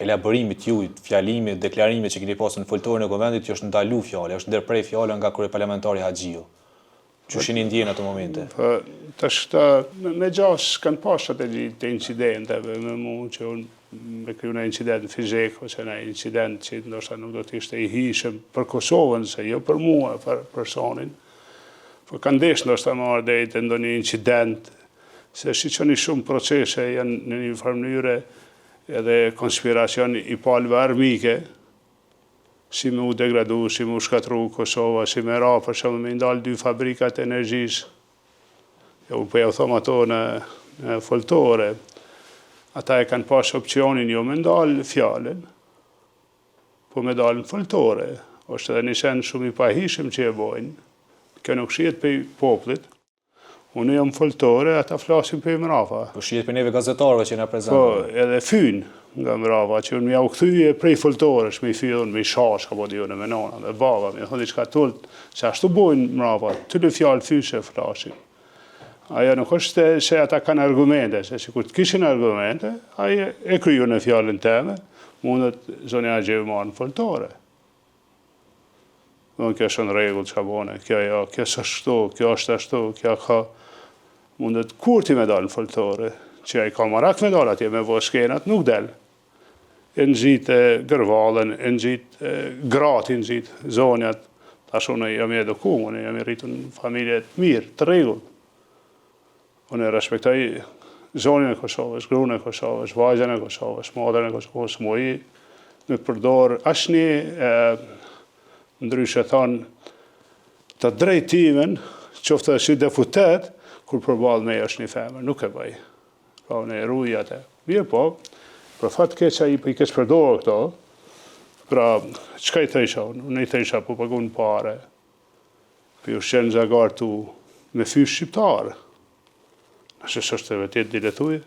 elaborimit juaj, fjalimit, deklarimit që keni pasur në foltorin e Kuvendit, që është ndalu fjala, është ndërprej fjala nga kryeparlamentari Haxhiu. Që shini ndjen ato momente? Po, tash me gjas kanë pasur të incidenteve me mu që unë me kryu në incident fizik, ose në incident që ndoshta nuk do të ishte i hishëm për Kosovën, se jo për mua, për personin. Po kanë ndesh ndoshta më ardhejt e ndonjë incident, se shiqoni shumë procese janë në një farë mënyre edhe konspiracion i palëve armike, si me u degradu, si me u shkatru Kosova, si me ra, për shumë me ndalë 2 fabrikat energjisë, unë po ja u thom ato në foltore, ata e kanë pas opcionin jo me ndalë fjallën, po me dalë në foltore. Është edhe një shenë shumë i pahishëm që e bojnë, kjo nuk shihet për poplit, unë jam foltore, ata flasin për mrafa. Po shihet për neve gazetarëve që na Po, prezentojnë. edhe fyn nga mrava, që unë mja u këthyje prej foltoresh, me i fyllon, me i shash, ka po dhjone me nona, dhe baba, me thonë diçka tullët, që ashtu bojnë mrava, të le fjallë fyshe flashin. Aja nuk është se ata kanë argumente, se që kur të kishin argumente, aja e kryu në fjallën teme, mundet zonja gjevë marë në foltore. Dhe kjo është në regull që ka bone, kjo është ashtu, kjo është ashtu, kjo ka mundet kur ti me dalë në foltore, që ai ka marak me dalë atje me voshkenat, nuk del. E në gjitë gërvalën, e në gjitë gratin, në gjitë zonjat, tash unë jam i edukum, unë jam i rritu në familje të mirë, të regull. Unë e respektoj zonjën e Kosovës, gruën e Kosovës, vajzën e Kosovës, madrën e Kosovës, moj me përdor ashni ndryshe thonë të drejtimin, qoftë si deputet, kur përballë me është një femër, nuk e bëj. Pra unë e ruj atë. Mirë po, për fat keq ai i kesh përdorë këto, pra çka i thësha unë? Unë i thësha po pagun pare. Për u shenë zagar tu me fysh shqiptarë. Nëse është e vërtet diletuje?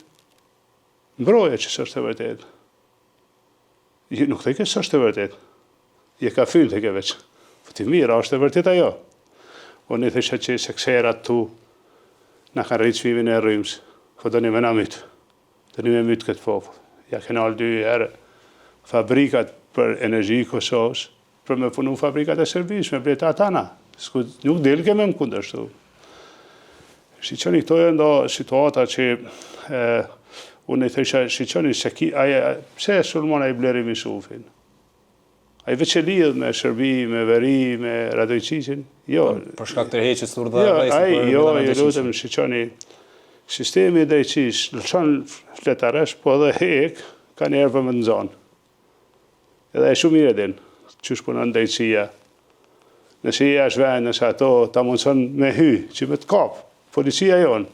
Mbroje që është e vërtet. Nuk të ke së është e vërtet. Je ka fyll të ke veç. Po ti mira, është e vërtet ajo. Unë i thësha që se kserat tu na kanë rritë çmimin e rrymës. Po do një me na mytë. Do një me mytë këtë popull. Ja kena alë 2 herë fabrikat për energji Kosovës, për me punu fabrikat e Serbisë, me bleta atana. Nuk del ke me më kundërshtu. Shqiqoni këto e ndo situata që unë i thësha shqiqoni se pse sulmon a i bleri Misufin? A i veç e lidh me Shërbi, me Veri, me Radojqiqin? Jo. Për shkak të rheqës të urdhë Jo, lutëm shqiqoni sistemi i drejqish, lëqon fletaresh, po dhe hek, ka njerë për më të nëzonë. Edhe e shumë i edhin, që shpunon drejqia. Nëse i është vend, nëse ato ta mundëson me hy, që me të kapë. Policia jonë,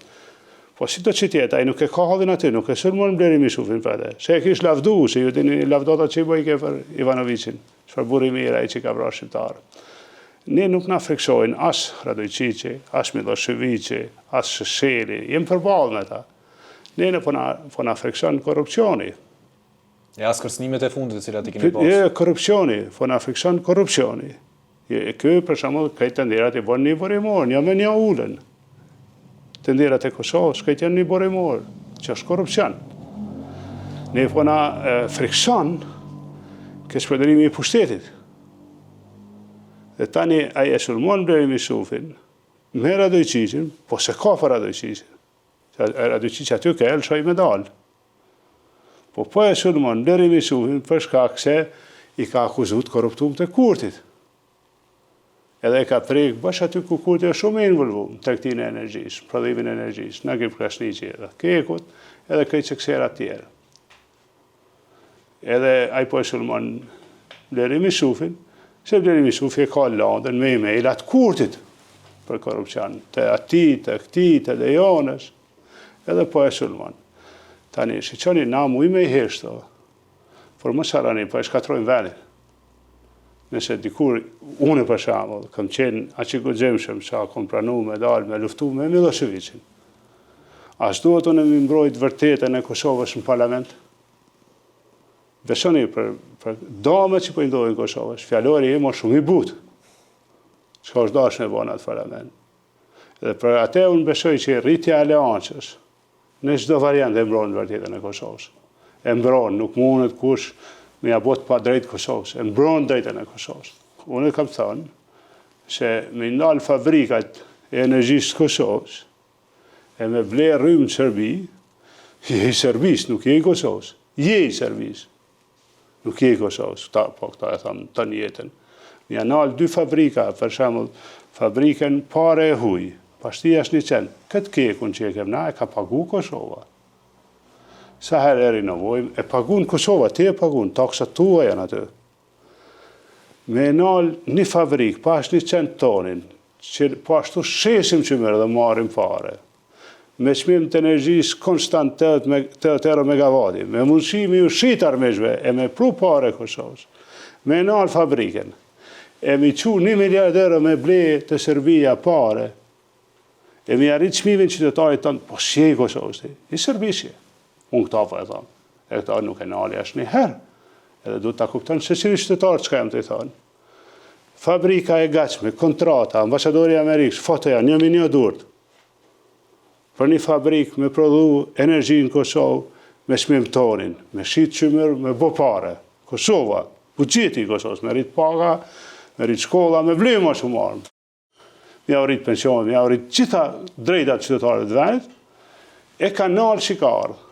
po si do që tjetë, a i nuk e ka hallin aty, nuk e sërmon bleri Misufin për dhe. Se e kish lavdu, se ju dini lavdota që i bëjke për Ivanovicin, që për buri mira i që ka vra shqiptarë. Ne nuk na friksojnë as Radojqiqi, as Miloševiqi, as Shesheli, jem përballë me ta. Ne në po na frikson korrupcioni. E as kërcënimet e fundit të cilat i keni pasur. Jo, korrupcioni, po na frikson korrupcioni. Ky për shembull këtë tenderat i bën një borimor, ja me një ulën. Tenderat e Kosovës, këtë janë një borimor, që është korrupcion. Ne po na frikson këtë shpërderimi i pushtetit. Dhe tani ai e sulmon bleri Misufin, me Radojqiqin, po se ka për Radojqiqin. Radojqiqi aty ka elë shaj medal. Po e sulmon bleri Misufin për shkak se i ka akuzut korruptum të Kurtit. Edhe e ka prek bash aty ku Kurti është shumë e involvum të tregtinë e energjisë, prodhimin e energjisë, në Grip Krasniqi, edhe Kekut, edhe këtë qeksera tjerë. Edhe ai po e sulmon bleri Misufin, se bleri Misufi e ka landën me email-at Kurtit për korrupcion, të ati, të këti, të lejonës, edhe po e sulmon. Tani, shiqoni na muj me i heshto, por më sarani, po e shkatrojnë vendin. Nëse dikur, unë për shembull, kam qenë aq i guximshëm sa kom pranu me dalë me luftu me Miloševiqin. As duhet unë mi mbrojt vërtetën e Kosovës në parlament? Besoni për damet që po i ndodhin Kosovës, fjallori im është shumë i butë. Çka është dashur me bëna atë parlament. Dhe për atë unë besoj që rritja e aleancës në çdo variant e mbron vërtetën e Kosovës. E mbron, nuk mundet kush me ja bot pa drejt Kosovës, e mbron drejtën e Kosovës. Unë kam thënë se me ndalë fabrikat e energjisë Kosovës, e me ble rrymë në Serbi, je i Serbis, nuk je i Kosovës. Je i Serbis, nuk je i Kosovës. Po këta e thamë të njetën. Një nalë 2 fabrika, për shembull, fabrikën pare e huj, pashtia është 100. Këtë kekun që e kem na, e ka pagu Kosova. Sa herë e rinovojmë, e pagun Kosova, ti e pagun, taksat tua janë aty. Me nalë një fabrik, pas 100 tonin, që po ashtu shesim që mërë dhe marim fare. me çmim të energjisë konstant 80 euro megavati, me mundësimi u shit armishve, e me pru pare Kosovës, me nal fabriken, e mi qu 1 miliard euro me ble të Serbia pare, e mi arrit çmimin qytetarit tonë, po shje i Kosovës, i Serbisje. Unë këta po e thamë, e këta nuk e nali ashtë një herë, edhe du të kupton se qëri qytetarë që ka jem të i thonë. Fabrika e gatshme, kontrata, ambasadori Amerikës, fotoja, 1 milion durët, për një fabrikë me prodhu energji në Kosovë, me çmim tonin, me shit qymër, me bo pare. Kosova, buxheti i Kosovës, me rrit paga, me rrit shkolla, me vlerë më shumë armë. Me ja rrit pension, me ja rrit gjitha drejtat qytetarëve të vendit, e ka nalë shikarë.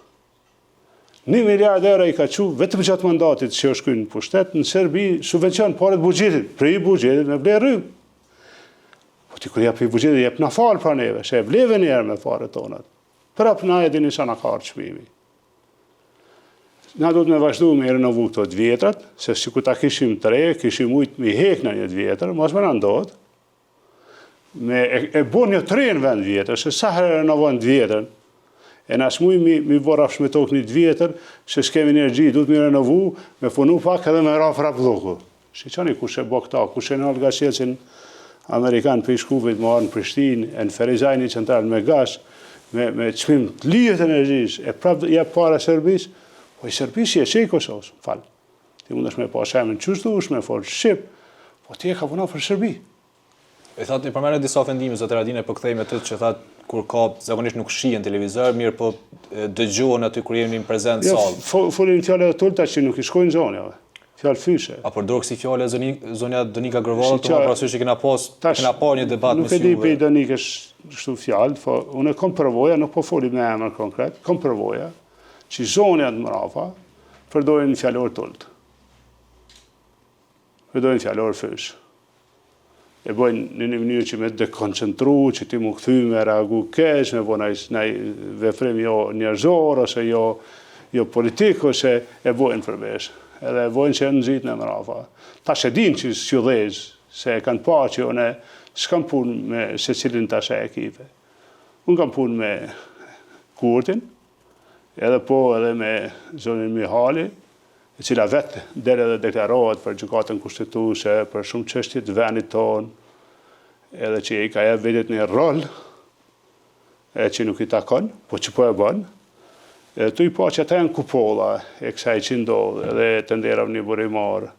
1 miliard euro i ka qu vetëm gjatë mandatit që është kënë në pushtet, në Serbi subvencion paret buxhetit, prej buxhetit me ble rrymë. Po ti kur jep i buxhetit, jep na falë pra neve, që e bleve njerë me fare tonat. Prap na e dini sa na ka çmimi. Na do të me vazhdu me renovu këto të vjetrat, se si ku ta kishim të re, kishim ujtë me hek në një të vjetër, mos me në ndodhë, e bo një të re në vend vjetër, se sa herë renovon të vjetër, e nësë mujë mi borafsh me tokë një të vjetër, se s'kemi energji, du të mi renovu, me punu pak edhe me raf dhuku. Shqani kush e bo këta, kush e nalë gasjecin Amerikan për i shkupit, më arë në Prishtinë, e në Ferizajni central me gas, me çmim të lijet energjis, e prap jep para Serbis, po i Serbis je që i Kosovës, falë. Ti mundesh me pa shemin qështush, me folë Shqip, po ti e ka puna për Serbi. E thatë, i përmene disa ofendime, zotër Haradinaj, për këthej me të që thatë, kur ka, zakonisht nuk shihen televizor, mirë po dëgjohen aty kur jemi në prezent sallë. Folin fjale e tulta që nuk i shkojnë zonjave, fjallë fyshe. A përdor kësi fjale zonja Donika Gërvalla, të më prasysh që kena par një debat me si juve? Nuk e di për i Donikës shtu fjallë, unë e kom përvoja, nuk po folim me emër konkret, kom përvoja, që zonjat më rafa përdorin fjallor tultë. Përdorin fjallor fyshë. E bojnë në një mënyrë që me dekoncentru, që ti mu këthy me reagu kesh, me bo nëj vefrim jo njerëzor, ose jo politik, ose e bojnë përvesh. Edhe e bojnë që e në nëzit në mërafa. Ta që din që s'judhejz, se e kanë pa që une s'kam pun me se cilin të ashe ekipe. Unë kam pun me Kurtin, edhe po edhe me zonin Mihali, e cila vetë dere dhe deklarohet për gjykatën kushtetuese, për shumë çështje të vendit tonë, edhe që i ka jep vetit një rol, e që nuk i takon, po që po e bën. Edhe tu i pa që ata janë kupolla e kësaj që ndodhë, edhe të nderav një burimar,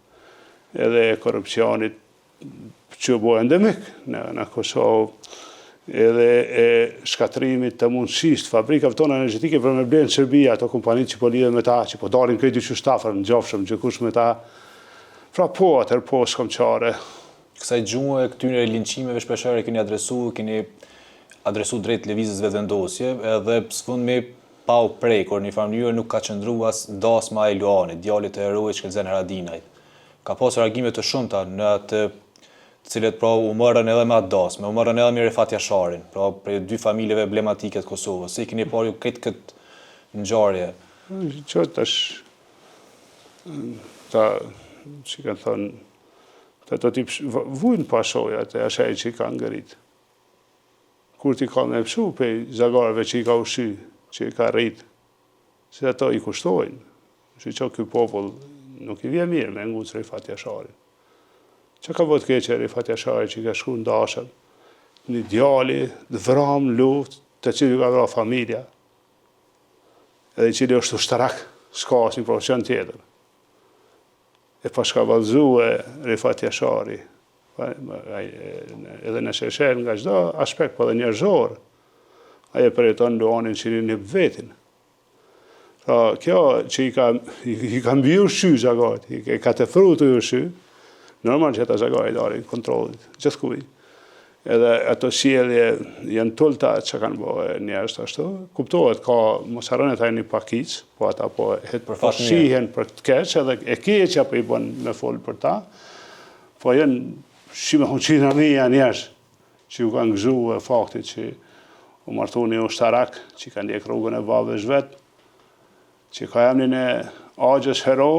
edhe korupcionit që bo endemik në Kosovë, edhe e shkatrimit të mundësisë fabrikave tona energjetike për me blenë Serbia, ato kompanit që po lidhe me ta, që po dalin krejti që shtafër në gjofshëm, gjëkush me ta. Pra po, atër po, s'kom qare. Kësaj gjumë e këtyre linqimeve shpeshare keni adresu drejt lëvizjes vetëvendosje, edhe s'fund me pa u prekur, një farë mënyrë nuk ka qëndru as Dasma e Luanit, djalit e erojit Shkelzen Haradinajt. Ka pasur argumente të shumta në atë cilët pra u mërën edhe me atë Dasme, u mërën edhe me Refat Jasharin, pra prej 2 familjeve emblematike të Kosovës. Si keni parë ju këtë ngjarje? Qëtë është, ta, që kanë thonë, ta të tip vujnë pashojat e ashaj që i ka ngërit. Kur ti ka me pëshu pej zagarve që i ka ushi, që i ka rrit, se ato i kushtojnë. Që që kjo popull nuk i vje mirë me ngucë Refat Jasharin. Që ka vëtë keqe Refat Jashari që i ka shku në dashën, një djali, dhe vram, luft, të cilë ka vra familja, edhe i cili është ushtarak, s'ka asë një profesion tjetër. E pa shka valzu e Refat Jashari, edhe në sheshen nga gjdo aspekt, po dhe njerëzor, aje përjeton Luanin që një vetin. Kjo që i ka mbi ushy zagat, i ka të frutu ushy, normal që ata zagaj darin kontrolit, gjithë kuj. Edhe ato sjellje janë tulta që kanë bëhe njerës të ashtu. Kuptohet ka mosarën e taj një pakic, po ata po shihen për të keq, edhe e keqja po i bën me folë për ta, po janë shime huqina mija njerës që ju kanë gëzu e faktit që u martu një ushtarak që kanë ndjek rrugën e babës vetë, që ka emnin e agjës hero,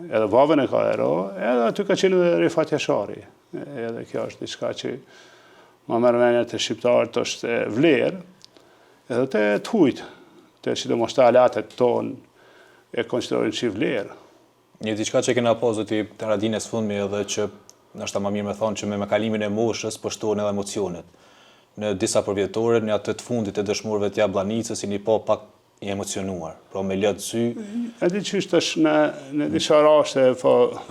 edhe babën e ka hero, edhe aty ka qenë dhe Refat Jashari. Edhe kjo është diçka që ma mërmenja të shqiptarët është vlerë, edhe të hujt, të sidomos të alatet tonë e konsiderojnë si vlerë. Një diçka që kena pas zoti Haradinaj sfundmi edhe që nështë më mirë me thonë që me kalimin e moshës pështohen edhe emocionet. Në disa përvjetore, në atë të fundit e dëshmorëve të Jabllanicës, jeni po pak i emocionuar, pra me lëtë sy. E di që është në disa raste...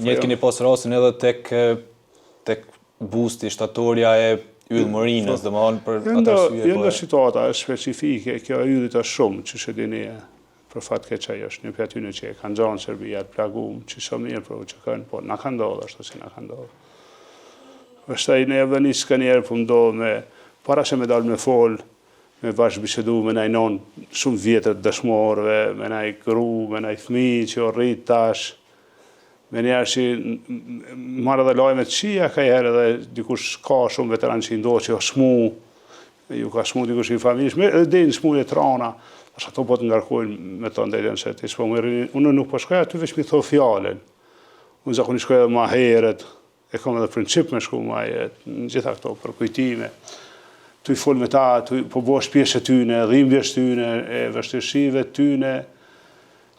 Njëtë keni pas rastin edhe tek busti, shtatorja e yllë-Morinës, dhe më hanë për atë arsye. Jo në situata specifike, kjo e yllit është shumë, që shë dini për fatë keq që është një për atyne që e kanë gjanë Serbia, të plagum, që shumë mirë për që kanë, po na kanë ndodhë, ashtu si na kanë ndodhë. Është ai në Jabllanicë ka njerë për ndodhë me, para se me dalë me folë, me bashkë bisedu me naj non shumë vjetër dëshmorëve, me naj gru, me naj fmi që o rritë tash, me njerë që marrë dhe lajme të qia ka herë dhe dikush ka shumë veteran që i ndohë që o shmu, ju ka shmu dikush i familjes, dhe në shmu e trana, ashtë ato po të ngarkojnë me të ndajden se të ispo më rrinë, unë nuk po shkoja aty veç mi thoi fjallën, unë zakonisht shkoja edhe ma heret, e kam edhe princip me shku ma heret, në gjitha këto për kujtime, tu i fol me ta, po bosh pjesë tyne, dhimbjes tyne, e vështirësive tyne,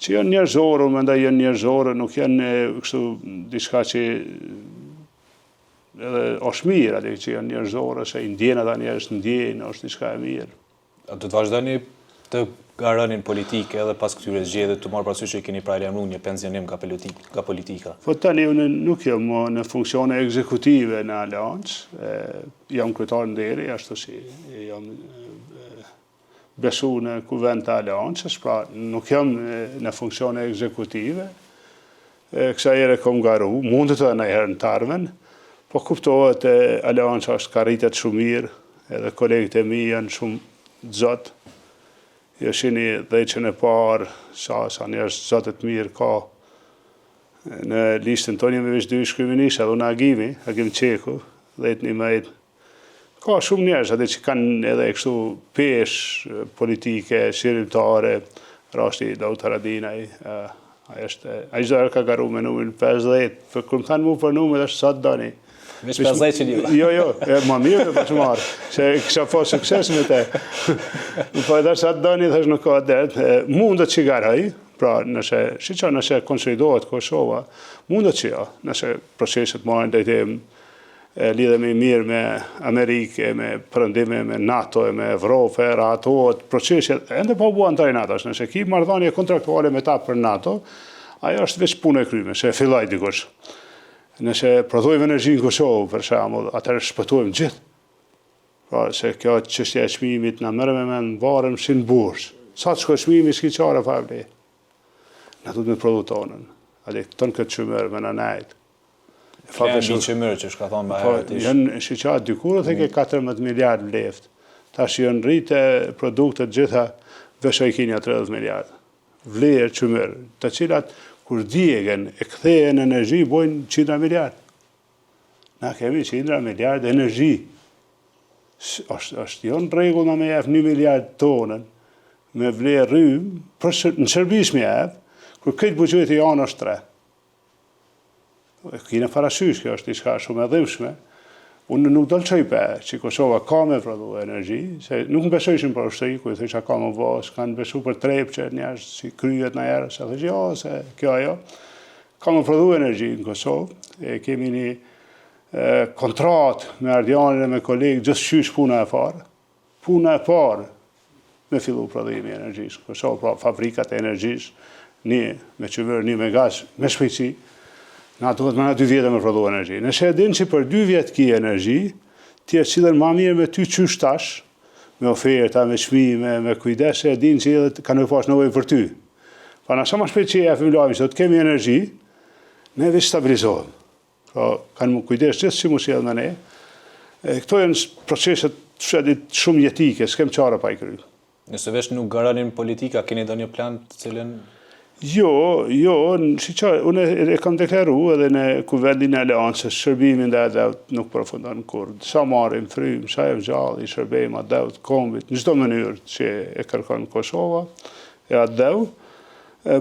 që janë njerëzore, unë mendoj janë njerëzore, nuk janë kështu diçka që edhe është mirë, atë që janë njerëzore, se i ndjen ata njerëz ndjen, është diçka e mirë. A do të vazhdoni të garënin politike edhe pas këtyre zgjedhjeve të marrë parasysh që keni paralajmëruar një pensionim nga politika? Po tani unë nuk jam në funksione ekzekutive në Aleancë, jam kryetar nderi, ashtu si jam besu në kuvend të Aleancës, pra nuk jam në funksione ekzekutive. Kësa herë kom garu, mundet edhe në herë në tarmen, po kuptohet Aleanca është ka rritet shumë mirë, edhe kolegët e mi janë shumë zotë. Jo shini dheqen e parë, sa njerëz zotët mirë ka në listën tonë jemi veç 2 shkryministë, edhe unë Agim Qeku, 11. Ka shumë njerëz, atë që kanë edhe kështu peshë politike, shqirimtare, rasti Daut Haradinaj, ai çdo herë ka garu me numrin 50, për kur më thanë mu për numrin është sa të doni. Veç 50 që një. Jo, ma mirë me pashmarë, se kësha po sukses me te. Po edhe sa të doni, thash nuk ka det, mundet që garaj, pra nëse konsolidohet Kosova, mundet që ja, nëse proceset marrin drejtim, lidhemi mirë me Amerike, me përëndime, me NATO, me Evropë, rahatohet, proceset, ende po bua antar i NATO, nëse ki marrëdhënie kontraktuale me ta për NATO, ajo është veç punë e kryme, se filloj dikush. Nëse prodhojmë energji në Kosovë, për shembull, atëherë shpëtojmë gjithë. Pra, se kjo çështja e çmimit na merr me mend varëm si në bursë. Sa të shkoj çmimi s'ki çare pa vlerë. Na duhet me produtonën. Ale ton këtë çmër me na najt. Fatë çmër që shka thonë më herët. Po, janë shiqat dikur tek 14 miliard left. Tash janë rritë produktet gjitha veshajkinja 30 miliard. Vlerë çmër, të cilat kur djegen e kthehen energji, bojnë 100 miliard. Na kemi 100 miliard energji. Është jo në rregull na me jep 1 miliard tonën me vlerë rrym, në shërbis me jep, kur këtë buxheti janë është 3. Kine parasysh, kjo është diçka shumë e dhimbshme. Unë nuk do të çoj pe që Kosova ka me prodhu energji, se nuk më besojshin për ushtri, ku i thësha ka më vos, kanë besu për trep që njerëz si kryet në herë, se thësha jo, se kjo ajo. Ka më prodhu energji në Kosovë, kemi një kontrat me Ardianin e me kolegë, gjithë qysh puna e parë. Puna e parë me fillu prodhimi energjisë. Kosovë, pra fabrikat e energjisë, një me qëvër, një me gaz, me shpejtësi, na duhet me 2 vjetë me prodhu energji. Nëse e din që për 2 vjetë ki energji, ti e qilën ma mirë me ty qysh tash, me oferta, me çmime, me kujdes, e din që edhe kanë me pas nevojë për ty. Pa na sa ma shpejt që e afimlojmë, që të kemi energji, ne veç stabilizohem. Pra, kanë më kujdes gjithë që mu sjellë me ne. Këto janë proceset shumë jetike, s'kem qara pa i kry. Nëse veç nuk garanin politika, keni do një plan të cilën... Jo, unë e kam deklaru edhe në kuvendin e Aleancës, shërbimin dhe adevt nuk përfundon kur. Sa marim frym, sa e gjallë, i shërbejmë adevt, kombit, në çdo mënyrë që e kërkon Kosova, e adevt,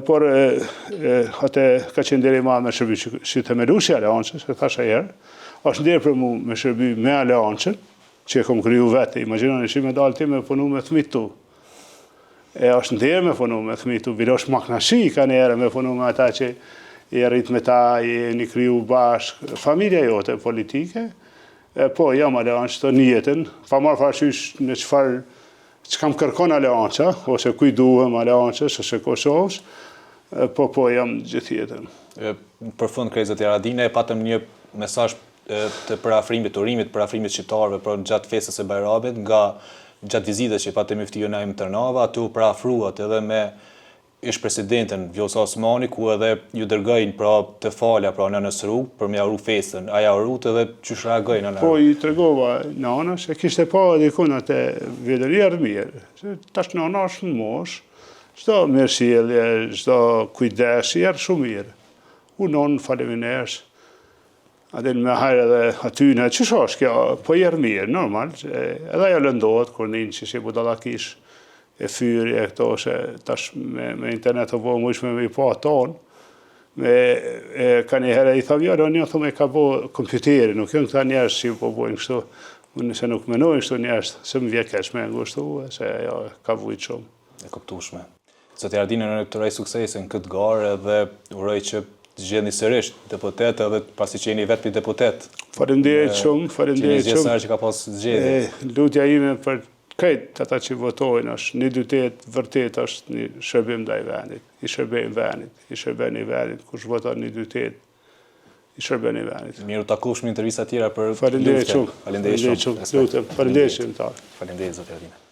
por atë ka qenë deri ma me shërbi që të melusi Aleancës, e thasha herë, është ndirë për mu me shërbi me Aleancën, që e kom kriju vete, imaginoni që me dalë ti me punu me thmit tu. E është ndërë me punu me fëmijë tu, virosh maknashi ka njerë me punu me ata që i rrit me ta, i një kryu bashkë, familja jote politike, po jam aleanç të njetën, pa marrë parashysh në që kam kërkon aleança, ose kuj duhem aleançës, ose Kosovës, po jam gjithë jetën. Për fund, Krejt Zoti Haradinaj, patëm një mesazh të parafrimit, urimit parafrimit shqiptarëve për gjatë festës së Bajramit, nga gjatë vizitës që patëm i ftyrë Naim Tërnava, aty u parafruat edhe me ish presidenten Vjosa Osmani, ku edhe ju dërgojnë pra të falja pra nënës Rrugë për me auru festën. Aja urut edhe qysh reagojnë nëna? Po i tregova nana se kishte pa dikun atë vedërier mirë. Tash nana është në mosh, çdo mirësjellje, çdo kujdes erë shumë mirë. Unon falemindesh. Adin me hajrë edhe aty në çish është kjo, po erë mirë, normal. Edhe ajo lëndohet kur nin që si budalakish e fyri e këto se tash me internet o bo më ishme me i pa tonë, ka një herë i thav, jo, një thëmë e ka bo kompjuteri, nuk jënë këta njerës që po bojnë kështu, unë se nuk menojnë kështu njerës, se më vje kesh me ngushtu, se jo, ka vujtë shumë. E kuptueshme. Zoti Haradinaj, në të rej suksese në këtë garë edhe uroj që të gjeni sërish deputet edhe pasi që jeni vetë për deputet. Faleminderit shumë, faleminderit shumë. Që që ka pas zgjedhje. Lutja ime për këtë ata që votojnë është një dytet, vërtet është një shërbim ndaj vendit, i shërbim vendit, i shërben i vendit, kush voton një dytet, i shërben i vendit. Miru takush me intervista tjera për Faleminderit shumë. Faleminderit shumë. Lutem, faleminderit shumë. Faleminderit, Zoti Haradinaj.